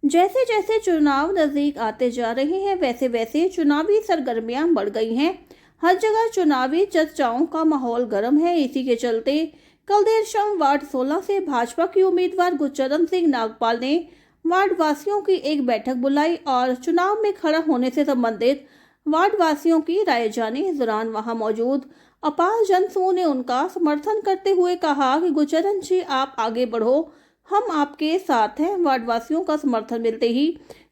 जैसे जैसे चुनाव नजदीक आते जा रहे हैं वैसे वैसे चुनावी सरगर्मियां बढ़ गई हैं। हर जगह चुनावी चर्चाओं का माहौल गर्म है। इसी के चलते कल देर शाम वार्ड 16 से भाजपा की उम्मीदवार गुरचरण सिंह नागपाल ने वार्ड वासियों की एक बैठक बुलाई और चुनाव में खड़ा होने से संबंधित वार्ड वासियों की राय जानी। इस दौरान वहां मौजूद अपार जनसमूह ने उनका समर्थन करते हुए कहा कि गुरचरण जी आप आगे बढ़ो, हम आपके साथ हैं। वार्ड वासियों का समर्थन मिलते ही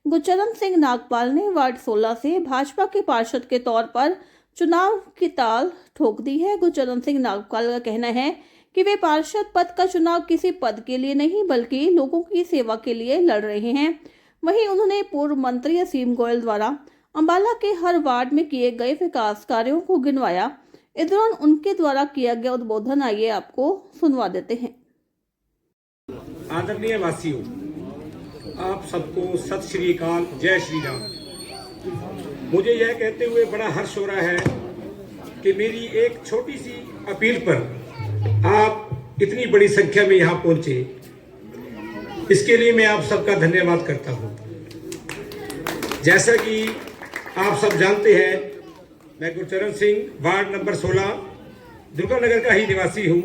गुरचरण सिंह नागपाल ने वार्ड 16 से भाजपा के पार्षद के तौर पर चुनाव की ताल ठोक दी है। गुरचरण सिंह नागपाल का कहना है कि वे पार्षद पद का चुनाव किसी पद के लिए नहीं बल्कि लोगों की सेवा के लिए लड़ रहे हैं। वहीं उन्होंने पूर्व मंत्री असीम गोयल द्वारा अंबाला के हर वार्ड में किए गए विकास कार्यों को गिनवाया। इस दौरान उनके द्वारा किया गया उद्बोधन आइए आपको सुनवा देते हैं। आदरणीय वासियों, आप सबको सत श्री अकाल, जय श्री राम। मुझे यह कहते हुए बड़ा हर्ष हो रहा है कि मेरी एक छोटी सी अपील पर आप इतनी बड़ी संख्या में यहाँ पहुंचे। इसके लिए मैं आप सबका धन्यवाद करता हूँ। जैसा कि आप सब जानते हैं, मैं गुरचरण सिंह वार्ड नंबर 16 दुर्गानगर का ही निवासी हूँ।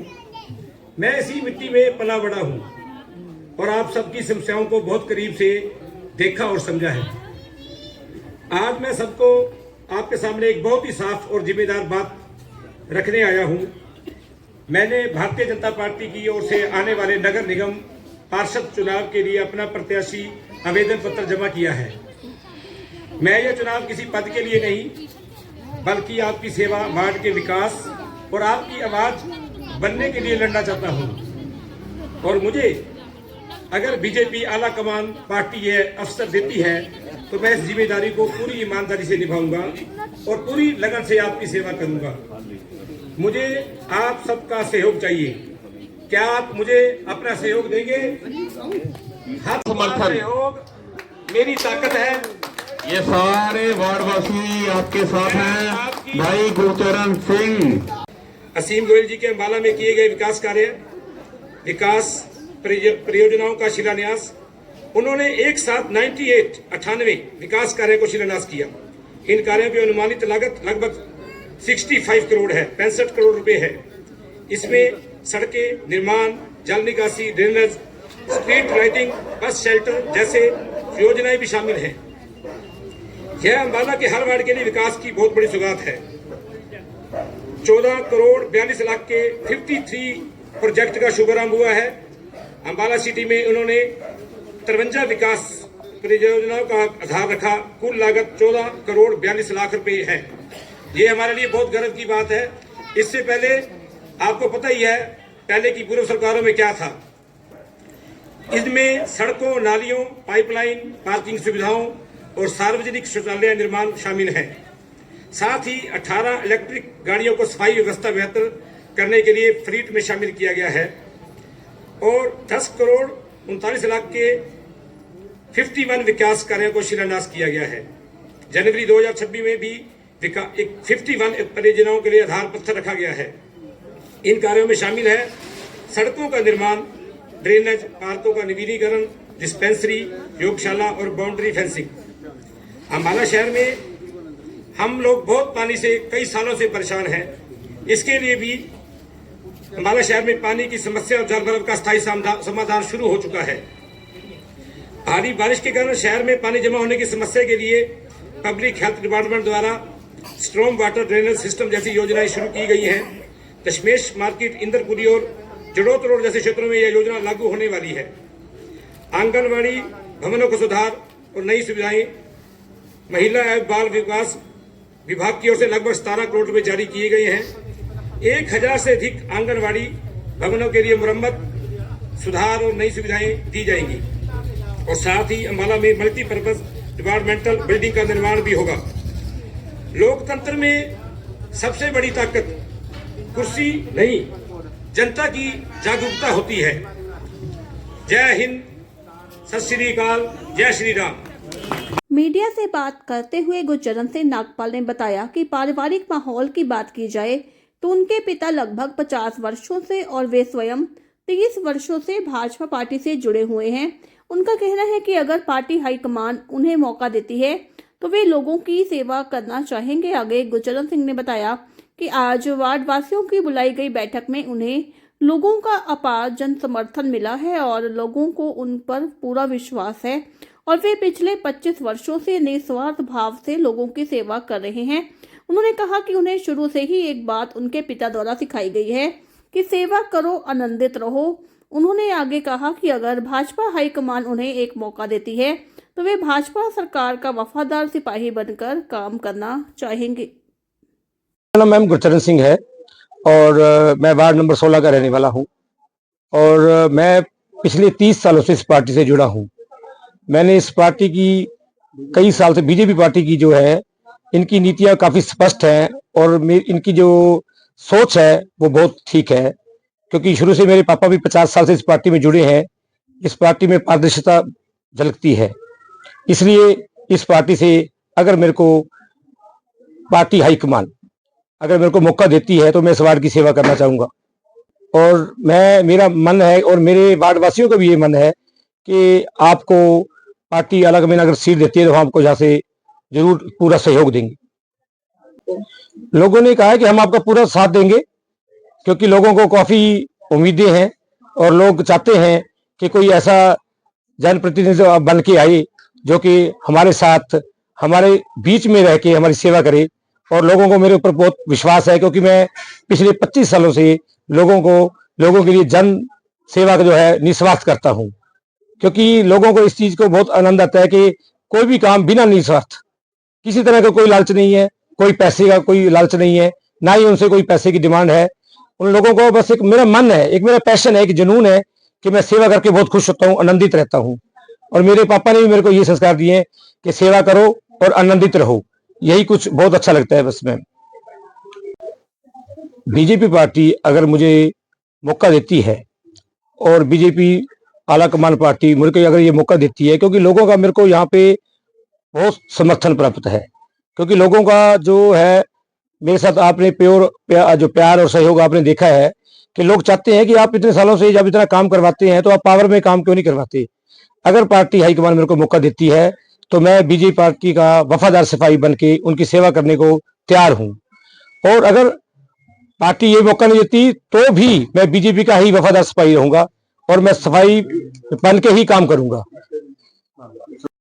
मैं इसी मिट्टी में पला बड़ा हूँ और आप सबकी समस्याओं को बहुत करीब से देखा और समझा है। आज मैं सबको आपके सामने एक बहुत ही साफ और जिम्मेदार बात रखने आया हूँ। मैंने भारतीय जनता पार्टी की ओर से आने वाले नगर निगम पार्षद चुनाव के लिए अपना प्रत्याशी आवेदन पत्र जमा किया है। मैं यह चुनाव किसी पद के लिए नहीं बल्कि आपकी सेवा, वार्ड के विकास और आपकी आवाज बनने के लिए लड़ना चाहता हूं। और मुझे अगर बीजेपी आला कमान पार्टी यह अवसर देती है तो मैं इस जिम्मेदारी को पूरी ईमानदारी से निभाऊंगा और पूरी लगन से आपकी सेवा करूंगा। मुझे आप सबका सहयोग चाहिए। क्या आप मुझे अपना सहयोग देंगे? हर सहयोग मेरी ताकत है। ये सारे वार्डवासी आपके साथ हैं। भाई गुरचरण सिंह असीम गोयल जी के अंबाला में किए गए विकास कार्य, विकास परियोजनाओं का शिलान्यास, उन्होंने एक साथ 98 विकास कार्य को शिलान्यास किया। इन कार्यों की अनुमानित लागत लगभग 65 करोड़ है, 65 करोड़ रुपए है। इसमें सड़कें निर्माण, जल निकासी, drainage, street lighting, bus shelter जैसे योजनाएं भी शामिल हैं। यह अंबाला के हर वार्ड के लिए विकास की बहुत बड़ी सौगात है। 14 करोड़ 42 लाख के 53 प्रोजेक्ट का शुभारंभ हुआ है। अंबाला सिटी में उन्होंने 53 विकास परियोजनाओं का आधार रखा। कुल लागत 14 करोड़ 42 लाख रुपए है। ये हमारे लिए बहुत गर्व की बात है। इससे पहले आपको पता ही है पहले की पूर्व सरकारों में क्या था। इसमें सड़कों, नालियों, पाइपलाइन, पार्किंग सुविधाओं और सार्वजनिक शौचालय निर्माण शामिल है। साथ ही 18 इलेक्ट्रिक गाड़ियों को सफाई व्यवस्था बेहतर करने के लिए फ्लीट में शामिल किया गया है और 10 करोड़ 39 लाख के 51 विकास कार्यों को शिलान्यास किया गया है। जनवरी 2026 में भी 51 परियोजनाओं के लिए आधार पत्थर रखा गया है। इन कार्यों में शामिल है सड़कों का निर्माण, ड्रेनेज, पार्कों का नवीनीकरण, डिस्पेंसरी, योगशाला और बाउंड्री फेंसिंग। अंबाला शहर में हम लोग बहुत पानी से कई सालों से परेशान हैं। इसके लिए भी अंबाला शहर में पानी की समस्या और जल भराव का स्थायी समाधान शुरू हो चुका है। भारी बारिश के कारण शहर में पानी जमा होने की समस्या के लिए पब्लिक हेल्थ डिपार्टमेंट द्वारा स्ट्रॉम वाटर ड्रेनेज सिस्टम जैसी योजनाएं शुरू की गई हैं। दशमेश मार्केट, इंदरपुरी और जड़ोत रोड जैसे क्षेत्रों में यह योजना लागू होने वाली है। आंगनबाड़ी भवनों को सुधार और नई सुविधाएं, महिला एवं बाल विकास विभाग की ओर से लगभग 17 करोड़ रुपए जारी किए गए हैं। 1000 से अधिक आंगनबाड़ी भवनों के लिए मुरम्मत, सुधार और नई सुविधाएं दी जाएंगी और साथ ही अंबाला में मल्टीपर्पज डिपार्टमेंटल बिल्डिंग का निर्माण भी होगा। लोकतंत्र में सबसे बड़ी ताकत कुर्सी नहीं, जनता की जागरूकता होती है। जय हिंद, सत श्री अकाल, जय श्री राम। मीडिया से बात करते हुए गुरचरण सिंह नागपाल ने बताया कि पारिवारिक माहौल की बात की जाए तो उनके पिता लगभग 50 वर्षों से और वे स्वयं 30 वर्षों से भाजपा पार्टी से जुड़े हुए हैं उनका कहना है कि अगर पार्टी हाईकमान उन्हें मौका देती है तो वे लोगों की सेवा करना चाहेंगे। आगे गुरचरण सिंह ने बताया कि आज वार्ड वासियों की बुलाई गई बैठक में उन्हें लोगों का अपार जन समर्थन मिला है और लोगों को उन पर पूरा विश्वास है और वे पिछले 25 वर्षों से निस्वार्थ भाव से लोगों की सेवा कर रहे हैं। उन्होंने कहा कि उन्हें शुरू से ही एक बात उनके पिता द्वारा सिखाई गई है कि सेवा करो, आनंदित रहो। उन्होंने आगे कहा कि अगर भाजपा हाईकमान उन्हें एक मौका देती है तो वे भाजपा सरकार का वफादार सिपाही बनकर काम करना चाहेंगे। मेरा नाम गुरचरण सिंह है और मैं वार्ड नंबर 16 का रहने वाला हूं और मैं पिछले 30 सालों से इस पार्टी से जुड़ा हूं। मैंने इस पार्टी की कई साल से बीजेपी पार्टी की जो है इनकी नीतियां काफी स्पष्ट हैं और इनकी जो सोच है वो बहुत ठीक है, क्योंकि शुरू से मेरे पापा भी 50 साल से इस पार्टी में जुड़े हैं। इस पार्टी में पारदर्शिता झलकती है, इसलिए इस पार्टी से अगर मेरे को पार्टी हाईकमान अगर मेरे को मौका देती है तो मैं इस वार्ड की सेवा करना चाहूंगा। और मेरा मन है और मेरे वार्ड वासियों का भी ये मन है कि आपको पार्टी अलग में अगर सीट देती है तो हम आपको यहाँ से जरूर पूरा सहयोग देंगे। लोगों ने कहा है कि हम आपका पूरा साथ देंगे, क्योंकि लोगों को काफी उम्मीदें हैं और लोग चाहते हैं कि कोई ऐसा जनप्रतिनिधि बन के आए जो कि हमारे साथ हमारे बीच में रह के हमारी सेवा करे। और लोगों को मेरे ऊपर बहुत विश्वास है, क्योंकि मैं पिछले 25 सालों से लोगों के लिए जन सेवा का जो है निस्वार्थ करता हूं, क्योंकि लोगों को इस चीज को बहुत आनंद आता है कि कोई भी काम बिना निस्वार्थ, किसी तरह का कोई लालच नहीं है, कोई पैसे का कोई लालच नहीं है, ना ही उनसे कोई पैसे की डिमांड है। उन लोगों को बस एक मेरा मन है, एक मेरा पैशन है, एक जुनून है कि मैं सेवा करके बहुत खुश होता हूँ, आनंदित रहता हूँ। और मेरे पापा ने भी मेरे को ये संस्कार दिए हैं कि सेवा करो और आनंदित रहो, यही कुछ बहुत अच्छा लगता है। बस मैं बीजेपी पार्टी अगर मुझे मौका देती है और बीजेपी आला कमान पार्टी मुझे को अगर ये मौका देती है, क्योंकि लोगों का मेरे को यहाँ पे बहुत समर्थन प्राप्त है, क्योंकि लोगों का जो है मेरे साथ आपने जो प्यार और सहयोग आपने देखा है कि लोग चाहते हैं कि आप इतने सालों से जब इतना काम करवाते हैं तो आप पावर में काम क्यों नहीं करवाते। अगर पार्टी हाईकमान मेरे को मौका देती है तो मैं बीजेपी पार्टी का वफादार सिपाही बन के उनकी सेवा करने को तैयार हूं। और अगर पार्टी ये मौका नहीं देती तो भी मैं बीजेपी का ही वफादार सिपाही रहूंगा और मैं सफाई बन के ही काम करूंगा।